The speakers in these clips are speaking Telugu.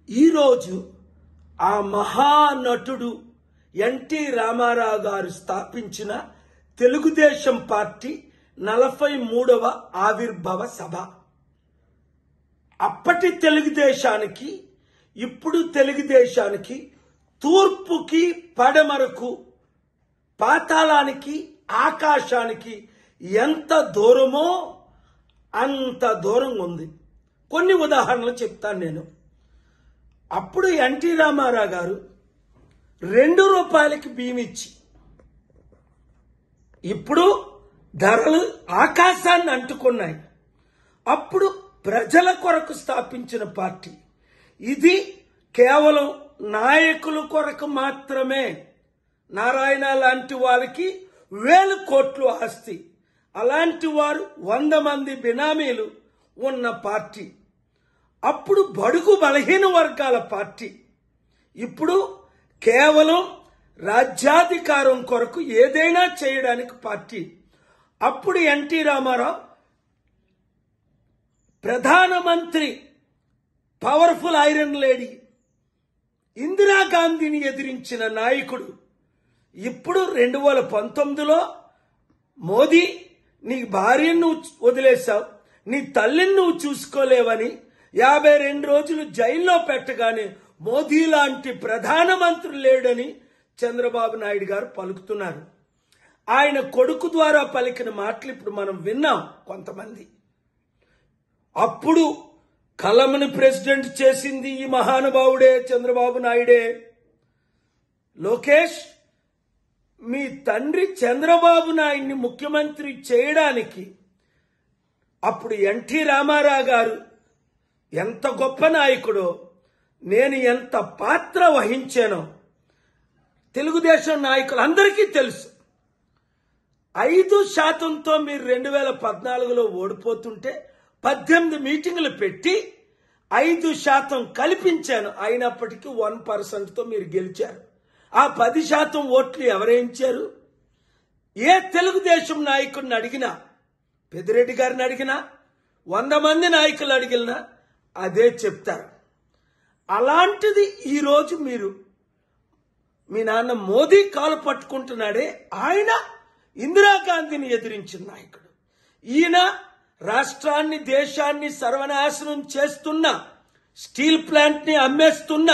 ఈరోజు ఆ మహానటుడు ఎన్టీ రామారావు గారు స్థాపించిన తెలుగుదేశం పార్టీ 43వ ఆవిర్భావ సభ. అప్పటి తెలుగుదేశానికి ఇప్పుడు తెలుగుదేశానికి తూర్పుకి పడమరకు పాతాళానికి ఆకాశానికి ఎంత దూరమో అంత దూరం ఉంది. కొన్ని ఉదాహరణలు చెప్తాను నేను. అప్పుడు ఎన్టీ రామారావు గారు 2 రూపాయలకి బియ్యం ఇచ్చి ఇప్పుడు ధరలు ఆకాశాన్ని అంటుకున్నాయి. అప్పుడు ప్రజల కొరకు స్థాపించిన పార్టీ ఇది. కేవలం నాయకుల కొరకు మాత్రమే. నారాయణ లాంటి వాళ్ళకి 1000 కోట్లు ఆస్తి, అలాంటి వారు 100 మంది బినామీలు ఉన్న పార్టీ. అప్పుడు బడుగు బలహీన వర్గాల పార్టీ. ఇప్పుడు కేవలం రాజ్యాధికారం కొరకు ఏదైనా చేయడానికి పార్టీ. అప్పుడు ఎన్టీ రామారావు ప్రధానమంత్రి, పవర్ఫుల్ ఐరన్ లేడీ ఇందిరాగాంధీని ఎదిరించిన నాయకుడు. ఇప్పుడు 2019లో మోదీ నీ భార్యను వదిలేశావు, నీ తల్లిని నువ్వు చూసుకోలేవని 52 రోజులు జైల్లో పెట్టగానే మోదీ లాంటి ప్రధానమంత్రి లేడని చంద్రబాబు నాయుడు గారు పలుకుతున్నారు. ఆయన కొడుకు ద్వారా పలికిన మాటలు ఇప్పుడు మనం విన్నాం కొంతమంది. అప్పుడు కలంని ప్రెసిడెంట్ చేసింది ఈ మహానుభావుడే, చంద్రబాబు నాయుడే. లోకేష్, మీ తండ్రి చంద్రబాబు నాయుడిని ముఖ్యమంత్రి చేయడానికి అప్పుడు ఎన్టీ రామారావు గారు ఎంత గొప్ప నాయకుడో, నేను ఎంత పాత్ర వహించానో తెలుగుదేశం నాయకులందరికీ తెలుసు. 5%తో మీరు 2014లో ఓడిపోతుంటే 18 మీటింగులు పెట్టి 5% కల్పించాను. అయినప్పటికీ 1%తో మీరు గెలిచారు. ఆ 10% ఓట్లు ఎవరేయించారు? ఏ తెలుగుదేశం నాయకుడిని అడిగినా, పెద్దిరెడ్డి గారిని అడిగినా, 100 మంది నాయకులు అడిగినా అదే చెప్తారు. అలాంటిది ఈరోజు మీరు, మీ నాన్న మోదీ కాలు పట్టుకుంటున్నాడే, ఆయన ఇందిరాగాంధీని ఎదిరించిన నాయకుడు. ఈయన రాష్ట్రాన్ని, దేశాన్ని సర్వనాశనం చేస్తున్న, స్టీల్ ప్లాంట్ ని అమ్మేస్తున్న,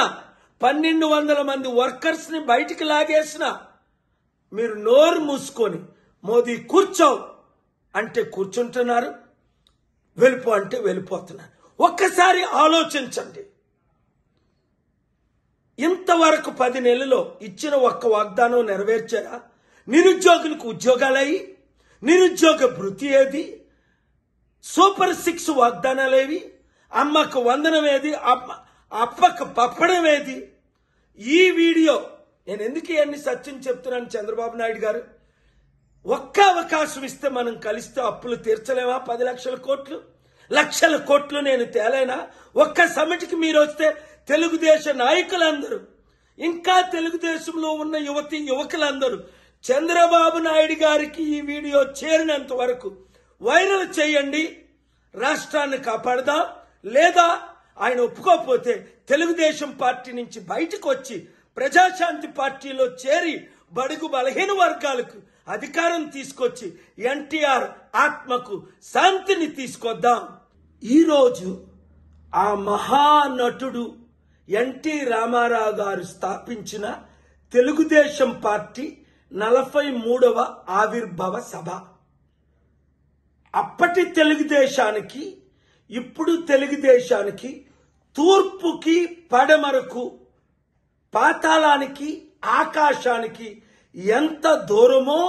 1200 మంది వర్కర్స్ ని బయటికి లాగేసిన, మీరు నోరు మూసుకొని మోదీ కూర్చో అంటే కూర్చుంటున్నారు, వెళ్ళిపో అంటే వెళ్ళిపోతున్నారు. ఒక్కసారి ఆలోచించండి. ఇంతవరకు 10 నెలల్లో ఇచ్చిన ఒక్క వాగ్దానం నెరవేర్చారా? నిరుద్యోగులకు ఉద్యోగాలయ్యి, నిరుద్యోగ భృతి ఏది? సూపర్ 6 వాగ్దానాలేవి? అమ్మకు వందనం ఏది? అప్పకు పప్పడం ఏది? ఈ వీడియో నేను ఎందుకు ఇవన్నీ సత్యం చెప్తున్నాను? చంద్రబాబు నాయుడు గారు, ఒక్క అవకాశం ఇస్తే మనం కలిస్తే అప్పులు తీర్చలేమా? 10 లక్షల కోట్లు, లక్షల కోట్లు నేను తేలేనా? ఒక్క సమిటికి మీరు వస్తే తెలుగుదేశ నాయకులందరూ, ఇంకా తెలుగుదేశంలో ఉన్న యువతి యువకులందరూ చంద్రబాబు నాయుడు గారికి ఈ వీడియో చేరినంత వరకు వైరల్ చేయండి. రాష్ట్రాన్ని కాపాడదాం. లేదా ఆయన ఒప్పుకోకపోతే తెలుగుదేశం పార్టీ నుంచి బయటకు వచ్చి ప్రజాశాంతి పార్టీలో చేరి బడుగు బలహీన వర్గాలకు అధికారం తీసుకొచ్చి ఎన్టీఆర్ ఆత్మకు శాంతిని తీసుకొద్దాం. ఈరోజు ఆ మహానటుడు ఎన్టీ రామారావు గారు స్థాపించిన తెలుగుదేశం పార్టీ 43వ ఆవిర్భావ సభ. అప్పటి తెలుగుదేశానికి ఇప్పుడు తెలుగుదేశానికి తూర్పుకి పడమరకు పాతాళానికి ఆకాశానికి ఎంత దూరమో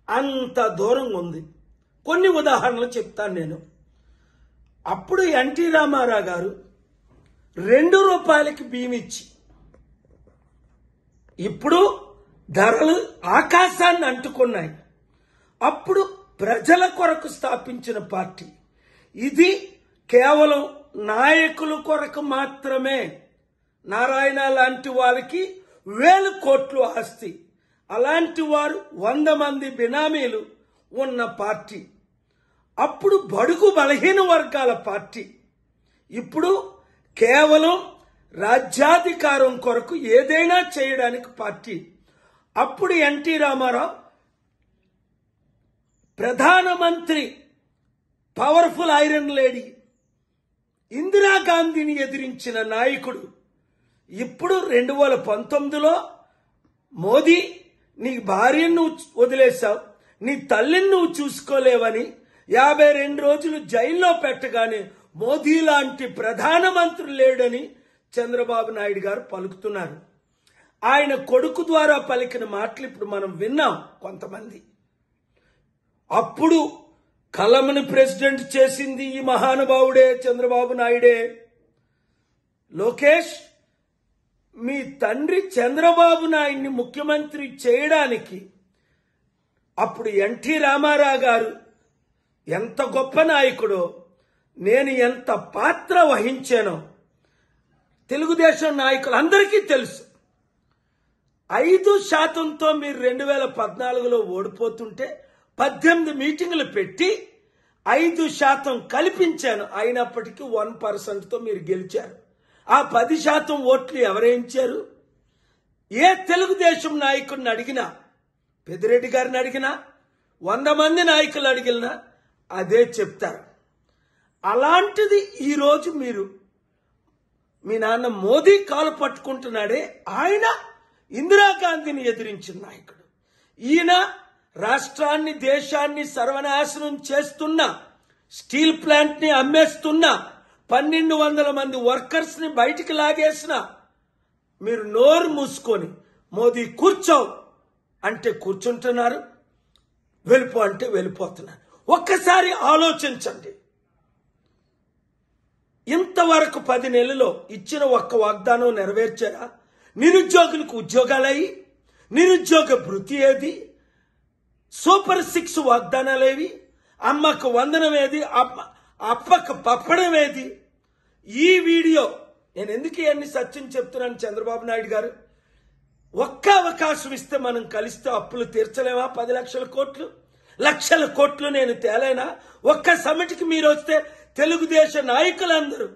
అంత దూరం ఉంది. కొన్ని ఉదాహరణలు చెప్తాను నేను. అప్పుడు ఎన్టీ రామారావు గారు 2 రూపాయలకి బియ్యం ఇచ్చి ఇప్పుడు ధరలు ఆకాశాన్ని అంటుకున్నాయి. అప్పుడు ప్రజల కొరకు స్థాపించిన పార్టీ ఇది. కేవలం నాయకుల కొరకు మాత్రమే. నారాయణ లాంటి వాళ్ళకి 1000 కోట్లు ఆస్తి, అలాంటి వారు 100 మంది బినామీలు ఉన్న పార్టీ. అప్పుడు బడుగు బలహీన వర్గాల పార్టీ. ఇప్పుడు కేవలం రాజ్యాధికారం కొరకు ఏదైనా చేయడానికి పార్టీ. అప్పుడు ఎన్టీ రామారావు ప్రధానమంత్రి, పవర్ఫుల్ ఐరన్ లేడీ ఇందిరాగాంధీని ఎదిరించిన నాయకుడు. ఇప్పుడు 2019లో మోదీ నీ భార్యను నువ్వు వదిలేశావు, నీ తల్లిని నువ్వు చూసుకోలేవని 52 రోజులు జైల్లో పెట్టగానే మోదీ లాంటి ప్రధానమంత్రి లేడని చంద్రబాబు నాయుడు గారు పలుకుతున్నారు. ఆయన కొడుకు ద్వారా పలికిన మాటలు ఇప్పుడు మనం విన్నాం కొంతమంది. అప్పుడు కలమని ప్రెసిడెంట్ చేసింది ఈ మహానుభావుడే, చంద్రబాబు నాయుడే. లోకేష్, మీ తండ్రి చంద్రబాబు నాయుడిని ముఖ్యమంత్రి చేయడానికి అప్పుడు ఎన్టీ రామారావు గారు ఎంత గొప్ప నాయకుడో, నేను ఎంత పాత్ర వహించానో తెలుగుదేశం నాయకులందరికీ తెలుసు. 5%తో మీరు 2014లో ఓడిపోతుంటే 18 మీటింగులు పెట్టి 5% కల్పించాను. అయినప్పటికీ 1%తో మీరు గెలిచారు. ఆ 10% ఓట్లు ఎవరేయించారు? ఏ తెలుగుదేశం నాయకుడిని అడిగినా, పెద్దిరెడ్డి గారిని అడిగినా, 100 మంది నాయకులు అడిగినా అదే చెప్తారు. అలాంటిది ఈరోజు మీరు, మీ నాన్న మోదీ కాలు పట్టుకుంటున్నాడే, ఆయన ఇందిరాగాంధీని ఎదిరించిన నాయకుడు. ఈయన రాష్ట్రాన్ని, దేశాన్ని సర్వనాశనం చేస్తున్న, స్టీల్ ప్లాంట్ ని అమ్మేస్తున్న, 1200 మంది వర్కర్స్ ని బయటికి లాగేసిన, మీరు నోరు మూసుకొని మోదీ కూర్చో అంటే కూర్చుంటున్నారు, వెళ్ళిపో అంటే వెళ్ళిపోతున్నారు. ఒక్కసారి ఆలోచించండి. ఇంతవరకు 10 నెలల్లో ఇచ్చిన ఒక్క వాగ్దానం నెరవేర్చారా? నిరుద్యోగులకు ఉద్యోగాలయ్యి, నిరుద్యోగ భృతి ఏది? సూపర్ 6 వాగ్దానాలేవి? అమ్మకు వందనం ఏది? అప్పకు పప్పడం ఏది? ఈ వీడియో నేను ఎందుకు ఇవన్నీ సత్యం చెప్తున్నాను? చంద్రబాబు నాయుడు గారు, ఒక్క అవకాశం ఇస్తే మనం కలిస్తే అప్పులు తీర్చలేమా? 10 లక్షల కోట్లు, లక్షల కోట్లు నేను తేలేనా? ఒక్క సమిటికి మీరు వస్తే తెలుగుదేశ నాయకులందరూ,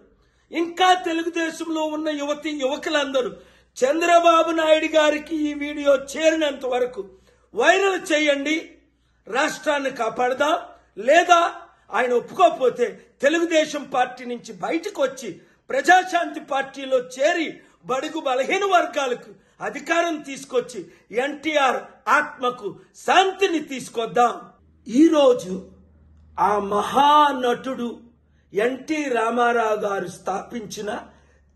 ఇంకా తెలుగుదేశంలో ఉన్న యువతి యువకులందరూ చంద్రబాబు నాయుడు గారికి ఈ వీడియో చేరినంత వరకు వైరల్ చేయండి. రాష్ట్రాన్ని కాపాడదాం. లేదా ఆయన ఒప్పుకోకపోతే తెలుగుదేశం పార్టీ నుంచి బయటకు వచ్చి ప్రజాశాంతి పార్టీలో చేరి బడుగు బలహీన వర్గాలకు అధికారం తీసుకొచ్చి ఎన్టీఆర్ ఆత్మకు శాంతిని తీసుకొద్దాం. ఈరోజు ఆ మహానటుడు ఎన్టీ రామారావు గారు స్థాపించిన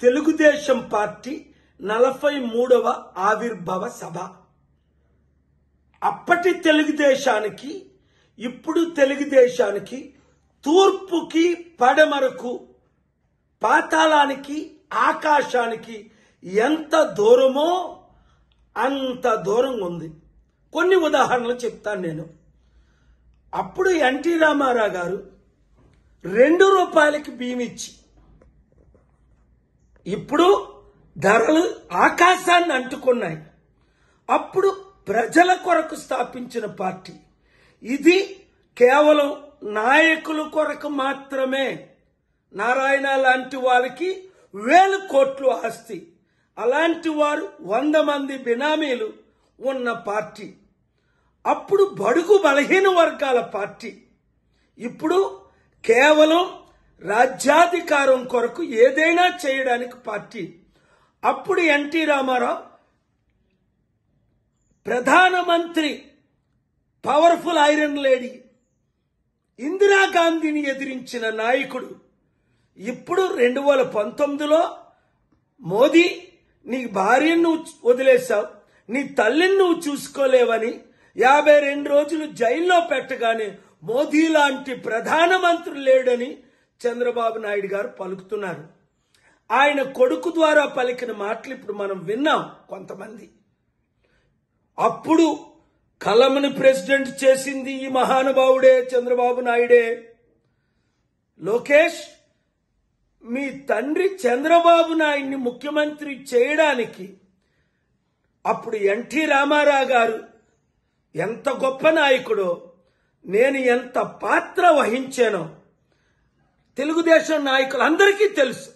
తెలుగుదేశం పార్టీ 43వ ఆవిర్భావ సభ. అప్పటి తెలుగుదేశానికి, ఇప్పుడు తెలుగుదేశానికి తూర్పుకి పడమరకు, పాతాళానికి ఆకాశానికి ఎంత దూరమో అంత దూరం ఉంది. కొన్ని ఉదాహరణలు చెప్తాను నేను. అప్పుడు ఎన్టీ రామారావు గారు 2 రూపాయలకి బియ్యం ఇచ్చి, ఇప్పుడు ధరలు ఆకాశాన్ని అంటుకున్నాయి. అప్పుడు ప్రజల కొరకు స్థాపించిన పార్టీ ఇది. కేవలం నాయకుల కొరకు మాత్రమే. నారాయణ లాంటి వాళ్ళకి 1000 కోట్లు ఆస్తి, అలాంటి వారు 100 మంది బినామీలు ఉన్న పార్టీ. అప్పుడు బడుగు బలహీన వర్గాల పార్టీ. ఇప్పుడు కేవలం రాజ్యాధికారం కొరకు ఏదైనా చేయడానికి పార్టీ. అప్పుడు ఎన్టీ రామారావు ప్రధానమంత్రి, పవర్ఫుల్ ఐరన్ లేడీ ఇందిరాగాంధీని ఎదిరించిన నాయకుడు. ఇప్పుడు 2019లో మోదీ నీ భార్యను నువ్వు వదిలేశావు, నీ తల్లిని నువ్వు చూసుకోలేవని 52 రోజులు జైల్లో పెట్టగానే మోదీ లాంటి ప్రధానమంత్రి లేడని చంద్రబాబు నాయుడు గారు పలుకుతున్నారు. ఆయన కొడుకు ద్వారా పలికిన మాటలు ఇప్పుడు మనం విన్నాం కొంతమంది. అప్పుడు కలమని ప్రెసిడెంట్ చేసింది ఈ మహానుభావుడే, చంద్రబాబు నాయుడే. లోకేష్, మీ తండ్రి చంద్రబాబు నాయుడిని ముఖ్యమంత్రి చేయడానికి అప్పుడు ఎన్టీ రామారావు గారు ఎంత గొప్ప నాయకుడో, నేను ఎంత పాత్ర వహించానో తెలుగుదేశం నాయకులందరికీ తెలుసు.